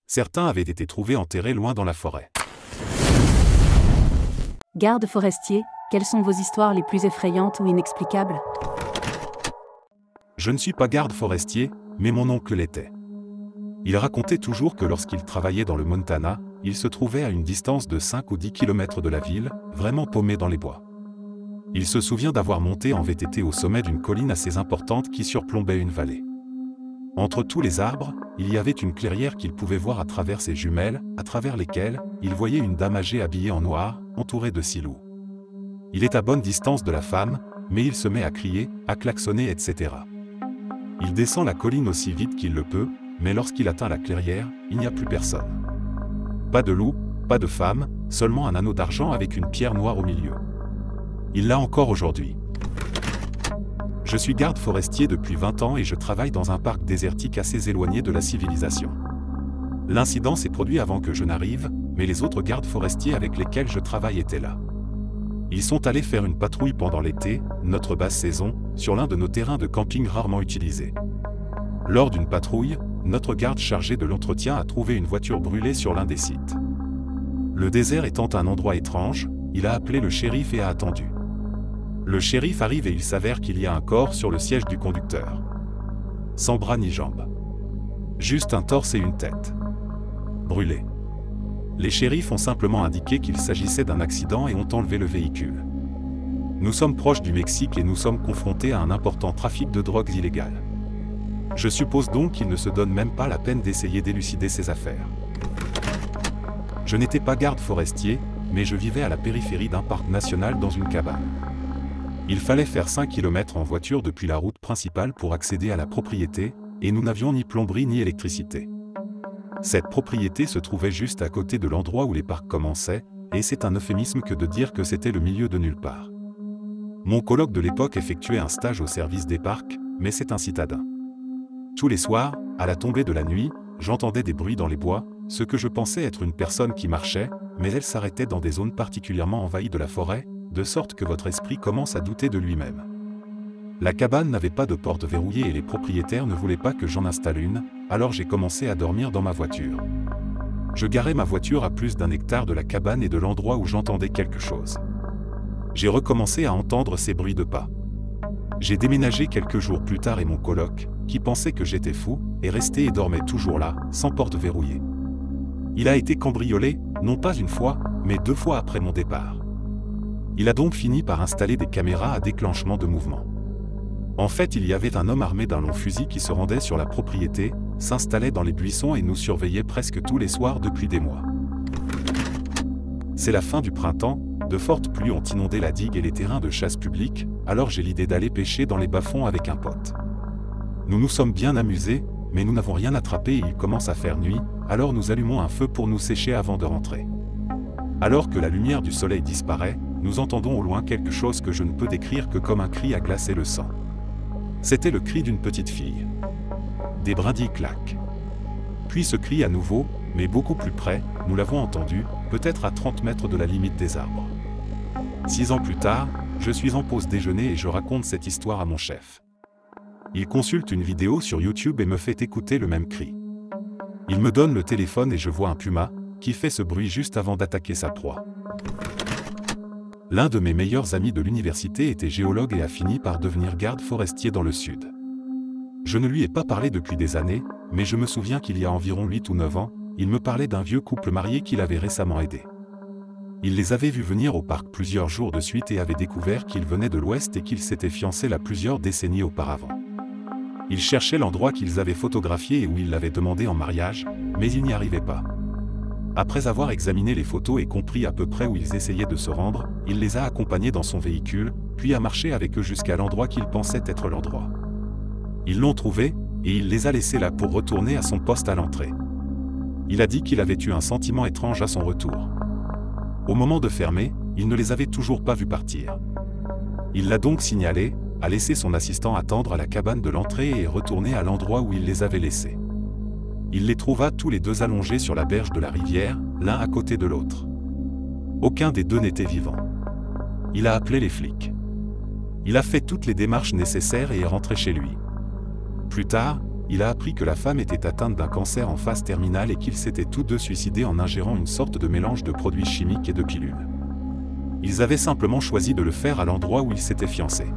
Certains avaient été trouvés enterrés loin dans la forêt. Garde forestier, quelles sont vos histoires les plus effrayantes ou inexplicables? Je ne suis pas garde forestier, mais mon oncle l'était. Il racontait toujours que lorsqu'il travaillait dans le Montana, il se trouvait à une distance de 5 ou 10 km de la ville, vraiment paumé dans les bois. Il se souvient d'avoir monté en VTT au sommet d'une colline assez importante qui surplombait une vallée. Entre tous les arbres, il y avait une clairière qu'il pouvait voir à travers ses jumelles, à travers lesquelles il voyait une dame âgée habillée en noir, entourée de 6 loups. Il est à bonne distance de la femme, mais il se met à crier, à klaxonner, etc. Il descend la colline aussi vite qu'il le peut, mais lorsqu'il atteint la clairière, il n'y a plus personne. Pas de loup, pas de femme, seulement un anneau d'argent avec une pierre noire au milieu. Il l'a encore aujourd'hui. Je suis garde forestier depuis 20 ans et je travaille dans un parc désertique assez éloigné de la civilisation. L'incident s'est produit avant que je n'arrive, mais les autres gardes forestiers avec lesquels je travaille étaient là. Ils sont allés faire une patrouille pendant l'été, notre basse saison, sur l'un de nos terrains de camping rarement utilisés. Lors d'une patrouille, notre garde chargé de l'entretien a trouvé une voiture brûlée sur l'un des sites. Le désert étant un endroit étrange, il a appelé le shérif et a attendu. Le shérif arrive et il s'avère qu'il y a un corps sur le siège du conducteur. Sans bras ni jambes. Juste un torse et une tête. Brûlés. Les shérifs ont simplement indiqué qu'il s'agissait d'un accident et ont enlevé le véhicule. Nous sommes proches du Mexique et nous sommes confrontés à un important trafic de drogues illégales. Je suppose donc qu'il ne se donne même pas la peine d'essayer d'élucider ces affaires. Je n'étais pas garde forestier, mais je vivais à la périphérie d'un parc national dans une cabane. Il fallait faire 5 km en voiture depuis la route principale pour accéder à la propriété, et nous n'avions ni plomberie ni électricité. Cette propriété se trouvait juste à côté de l'endroit où les parcs commençaient, et c'est un euphémisme que de dire que c'était le milieu de nulle part. Mon coloc de l'époque effectuait un stage au service des parcs, mais c'est un citadin. Tous les soirs, à la tombée de la nuit, j'entendais des bruits dans les bois, ce que je pensais être une personne qui marchait, mais elle s'arrêtait dans des zones particulièrement envahies de la forêt, de sorte que votre esprit commence à douter de lui-même. La cabane n'avait pas de porte verrouillée et les propriétaires ne voulaient pas que j'en installe une, alors j'ai commencé à dormir dans ma voiture. Je garais ma voiture à plus d'1 hectare de la cabane et de l'endroit où j'entendais quelque chose. J'ai recommencé à entendre ces bruits de pas. J'ai déménagé quelques jours plus tard et mon coloc, qui pensait que j'étais fou, est resté et dormait toujours là, sans porte verrouillée. Il a été cambriolé, non pas une fois, mais 2 fois après mon départ. Il a donc fini par installer des caméras à déclenchement de mouvement. En fait, il y avait un homme armé d'un long fusil qui se rendait sur la propriété, s'installait dans les buissons et nous surveillait presque tous les soirs depuis des mois. C'est la fin du printemps, de fortes pluies ont inondé la digue et les terrains de chasse publics, alors j'ai l'idée d'aller pêcher dans les bas-fonds avec un pote. Nous nous sommes bien amusés, mais nous n'avons rien attrapé et il commence à faire nuit, alors nous allumons un feu pour nous sécher avant de rentrer. Alors que la lumière du soleil disparaît, nous entendons au loin quelque chose que je ne peux décrire que comme un cri à glacer le sang. C'était le cri d'une petite fille. Des brindilles claquent. Puis ce cri à nouveau, mais beaucoup plus près, nous l'avons entendu, peut-être à 30 mètres de la limite des arbres. 6 ans plus tard, je suis en pause déjeuner et je raconte cette histoire à mon chef. Il consulte une vidéo sur YouTube et me fait écouter le même cri. Il me donne le téléphone et je vois un puma, qui fait ce bruit juste avant d'attaquer sa proie. L'un de mes meilleurs amis de l'université était géologue et a fini par devenir garde forestier dans le sud. Je ne lui ai pas parlé depuis des années, mais je me souviens qu'il y a environ 8 ou 9 ans, il me parlait d'un vieux couple marié qu'il avait récemment aidé. Il les avait vus venir au parc plusieurs jours de suite et avait découvert qu'ils venaient de l'Ouest et qu'ils s'étaient fiancés là plusieurs décennies auparavant. Ils cherchaient l'endroit qu'ils avaient photographié et où ils l'avaient demandé en mariage, mais ils n'y arrivaient pas. Après avoir examiné les photos et compris à peu près où ils essayaient de se rendre, il les a accompagnés dans son véhicule, puis a marché avec eux jusqu'à l'endroit qu'ils pensaient être l'endroit. Ils l'ont trouvé, et il les a laissés là pour retourner à son poste à l'entrée. Il a dit qu'il avait eu un sentiment étrange à son retour. Au moment de fermer, il ne les avait toujours pas vus partir. Il l'a donc signalé, a laissé son assistant attendre à la cabane de l'entrée et est retourné à l'endroit où il les avait laissés. Il les trouva tous les deux allongés sur la berge de la rivière, l'un à côté de l'autre. Aucun des deux n'était vivant. Il a appelé les flics. Il a fait toutes les démarches nécessaires et est rentré chez lui. Plus tard, il a appris que la femme était atteinte d'un cancer en phase terminale et qu'ils s'étaient tous deux suicidés en ingérant une sorte de mélange de produits chimiques et de pilules. Ils avaient simplement choisi de le faire à l'endroit où ils s'étaient fiancés.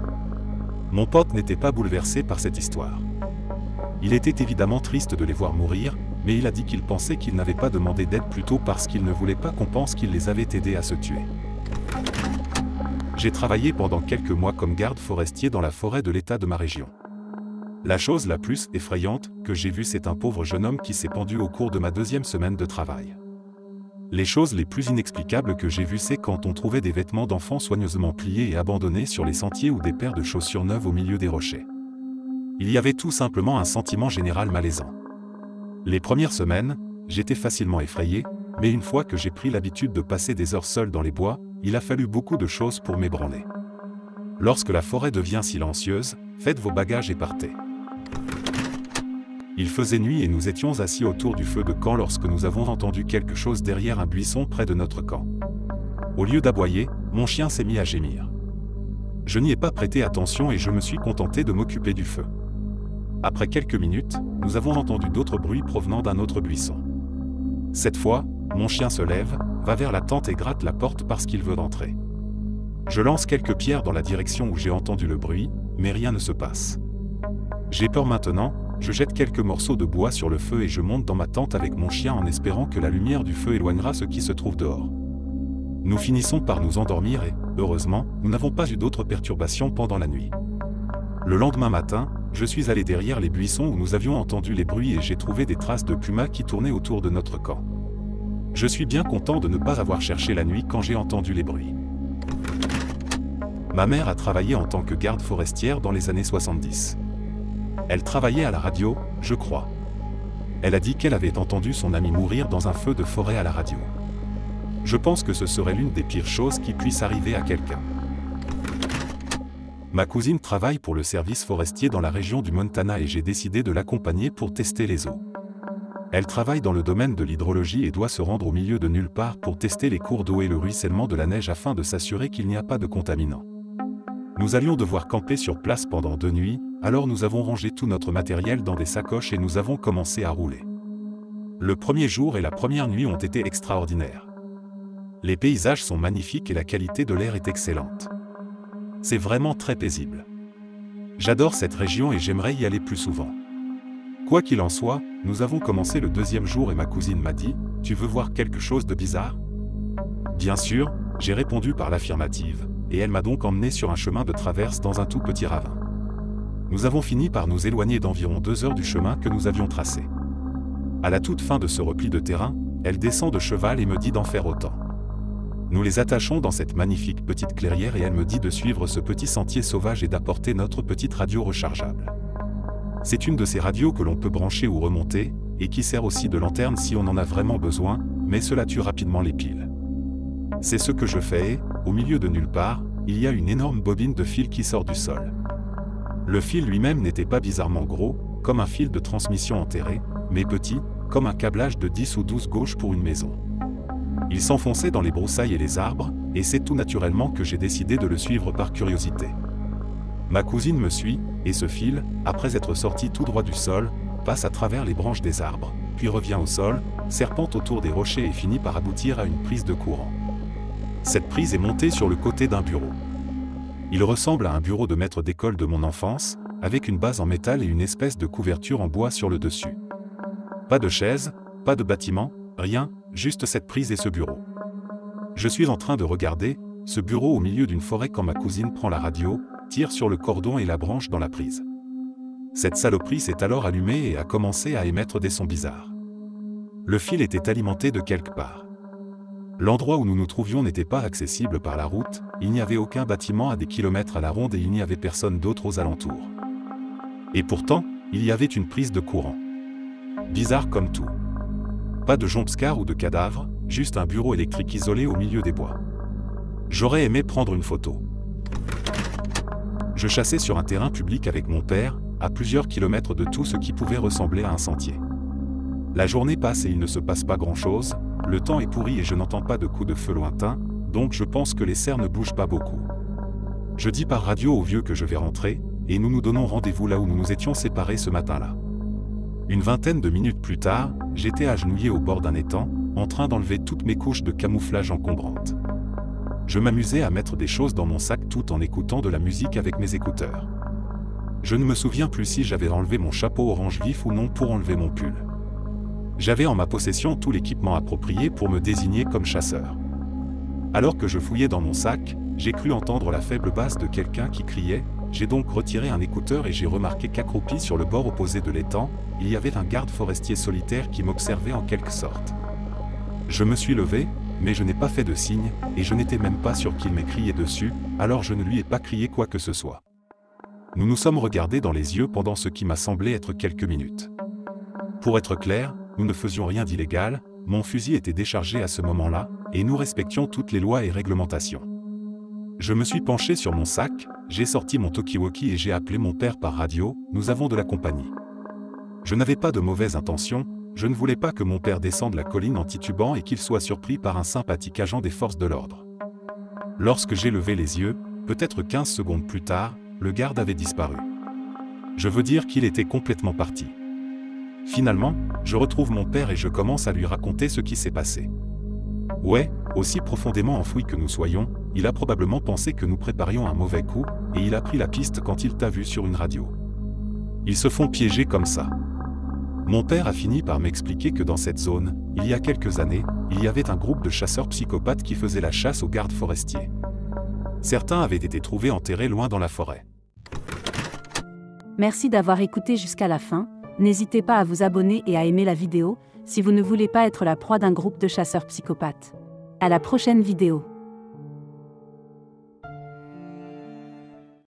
Mon pote n'était pas bouleversé par cette histoire. Il était évidemment triste de les voir mourir, mais il a dit qu'il pensait qu'ils n'avaient pas demandé d'aide plutôt parce qu'il ne voulait pas qu'on pense qu'ils les avaient aidés à se tuer. J'ai travaillé pendant quelques mois comme garde forestier dans la forêt de l'État de ma région. La chose la plus effrayante que j'ai vue, c'est un pauvre jeune homme qui s'est pendu au cours de ma 2e semaine de travail. Les choses les plus inexplicables que j'ai vues, c'est quand on trouvait des vêtements d'enfants soigneusement pliés et abandonnés sur les sentiers ou des paires de chaussures neuves au milieu des rochers. Il y avait tout simplement un sentiment général malaisant. Les premières semaines, j'étais facilement effrayé, mais une fois que j'ai pris l'habitude de passer des heures seul dans les bois, il a fallu beaucoup de choses pour m'ébranler. Lorsque la forêt devient silencieuse, faites vos bagages et partez. Il faisait nuit et nous étions assis autour du feu de camp lorsque nous avons entendu quelque chose derrière un buisson près de notre camp. Au lieu d'aboyer, mon chien s'est mis à gémir. Je n'y ai pas prêté attention et je me suis contenté de m'occuper du feu. Après quelques minutes, nous avons entendu d'autres bruits provenant d'un autre buisson. Cette fois, mon chien se lève, va vers la tente et gratte la porte parce qu'il veut entrer. Je lance quelques pierres dans la direction où j'ai entendu le bruit, mais rien ne se passe. J'ai peur maintenant, je jette quelques morceaux de bois sur le feu et je monte dans ma tente avec mon chien en espérant que la lumière du feu éloignera ce qui se trouve dehors. Nous finissons par nous endormir et, heureusement, nous n'avons pas eu d'autres perturbations pendant la nuit. Le lendemain matin, je suis allé derrière les buissons où nous avions entendu les bruits et j'ai trouvé des traces de pumas qui tournaient autour de notre camp. Je suis bien content de ne pas avoir cherché la nuit quand j'ai entendu les bruits. Ma mère a travaillé en tant que garde forestière dans les années 70. Elle travaillait à la radio, je crois. Elle a dit qu'elle avait entendu son ami mourir dans un feu de forêt à la radio. Je pense que ce serait l'une des pires choses qui puisse arriver à quelqu'un. Ma cousine travaille pour le service forestier dans la région du Montana et j'ai décidé de l'accompagner pour tester les eaux. Elle travaille dans le domaine de l'hydrologie et doit se rendre au milieu de nulle part pour tester les cours d'eau et le ruissellement de la neige afin de s'assurer qu'il n'y a pas de contaminants. Nous allions devoir camper sur place pendant 2 nuits, alors nous avons rangé tout notre matériel dans des sacoches et nous avons commencé à rouler. Le premier jour et la première nuit ont été extraordinaires. Les paysages sont magnifiques et la qualité de l'air est excellente. C'est vraiment très paisible. J'adore cette région et j'aimerais y aller plus souvent. Quoi qu'il en soit, nous avons commencé le 2e jour et ma cousine m'a dit « Tu veux voir quelque chose de bizarre ?» Bien sûr, j'ai répondu par l'affirmative, et elle m'a donc emmené sur un chemin de traverse dans un tout petit ravin. Nous avons fini par nous éloigner d'environ 2 heures du chemin que nous avions tracé. À la toute fin de ce repli de terrain, elle descend de cheval et me dit d'en faire autant. Nous les attachons dans cette magnifique petite clairière et elle me dit de suivre ce petit sentier sauvage et d'apporter notre petite radio rechargeable. C'est une de ces radios que l'on peut brancher ou remonter, et qui sert aussi de lanterne si on en a vraiment besoin, mais cela tue rapidement les piles. C'est ce que je fais et, au milieu de nulle part, il y a une énorme bobine de fil qui sort du sol. Le fil lui-même n'était pas bizarrement gros, comme un fil de transmission enterré, mais petit, comme un câblage de 10 ou 12 gauches pour une maison. Il s'enfonçait dans les broussailles et les arbres, et c'est tout naturellement que j'ai décidé de le suivre par curiosité. Ma cousine me suit, et ce fil, après être sorti tout droit du sol, passe à travers les branches des arbres, puis revient au sol, serpente autour des rochers et finit par aboutir à une prise de courant. Cette prise est montée sur le côté d'un bureau. Il ressemble à un bureau de maître d'école de mon enfance, avec une base en métal et une espèce de couverture en bois sur le dessus. Pas de chaise, pas de bâtiment, rien, juste cette prise et ce bureau. Je suis en train de regarder ce bureau au milieu d'une forêt quand ma cousine prend la radio, tire sur le cordon et la branche dans la prise. Cette saloperie s'est alors allumée et a commencé à émettre des sons bizarres. Le fil était alimenté de quelque part. L'endroit où nous nous trouvions n'était pas accessible par la route, il n'y avait aucun bâtiment à des kilomètres à la ronde et il n'y avait personne d'autre aux alentours. Et pourtant, il y avait une prise de courant. Bizarre comme tout. Pas de jumpscare ou de cadavre, juste un bureau électrique isolé au milieu des bois. J'aurais aimé prendre une photo. Je chassais sur un terrain public avec mon père, à plusieurs kilomètres de tout ce qui pouvait ressembler à un sentier. La journée passe et il ne se passe pas grand-chose, le temps est pourri et je n'entends pas de coups de feu lointains, donc je pense que les cerfs ne bougent pas beaucoup. Je dis par radio au vieux que je vais rentrer, et nous nous donnons rendez-vous là où nous nous étions séparés ce matin-là. Une vingtaine de minutes plus tard, j'étais agenouillé au bord d'un étang, en train d'enlever toutes mes couches de camouflage encombrantes. Je m'amusais à mettre des choses dans mon sac tout en écoutant de la musique avec mes écouteurs. Je ne me souviens plus si j'avais enlevé mon chapeau orange vif ou non pour enlever mon pull. J'avais en ma possession tout l'équipement approprié pour me désigner comme chasseur. Alors que je fouillais dans mon sac, j'ai cru entendre la faible basse de quelqu'un qui criait. J'ai donc retiré un écouteur et j'ai remarqué qu'accroupi sur le bord opposé de l'étang, il y avait un garde forestier solitaire qui m'observait en quelque sorte. Je me suis levé, mais je n'ai pas fait de signe, et je n'étais même pas sûr qu'il m'ait crié dessus, alors je ne lui ai pas crié quoi que ce soit. Nous nous sommes regardés dans les yeux pendant ce qui m'a semblé être quelques minutes. Pour être clair, nous ne faisions rien d'illégal, mon fusil était déchargé à ce moment-là, et nous respections toutes les lois et réglementations. Je me suis penché sur mon sac, j'ai sorti mon talkie-walkie et j'ai appelé mon père par radio, nous avons de la compagnie. Je n'avais pas de mauvaises intentions, je ne voulais pas que mon père descende la colline en titubant et qu'il soit surpris par un sympathique agent des forces de l'ordre. Lorsque j'ai levé les yeux, peut-être 15 secondes plus tard, le garde avait disparu. Je veux dire qu'il était complètement parti. Finalement, je retrouve mon père et je commence à lui raconter ce qui s'est passé. Ouais, aussi profondément enfoui que nous soyons, il a probablement pensé que nous préparions un mauvais coup, et il a pris la piste quand il t'a vu sur une radio. Ils se font piéger comme ça. Mon père a fini par m'expliquer que dans cette zone, il y a quelques années, il y avait un groupe de chasseurs psychopathes qui faisaient la chasse aux gardes forestiers. Certains avaient été trouvés enterrés loin dans la forêt. Merci d'avoir écouté jusqu'à la fin. N'hésitez pas à vous abonner et à aimer la vidéo, si vous ne voulez pas être la proie d'un groupe de chasseurs psychopathes. À la prochaine vidéo.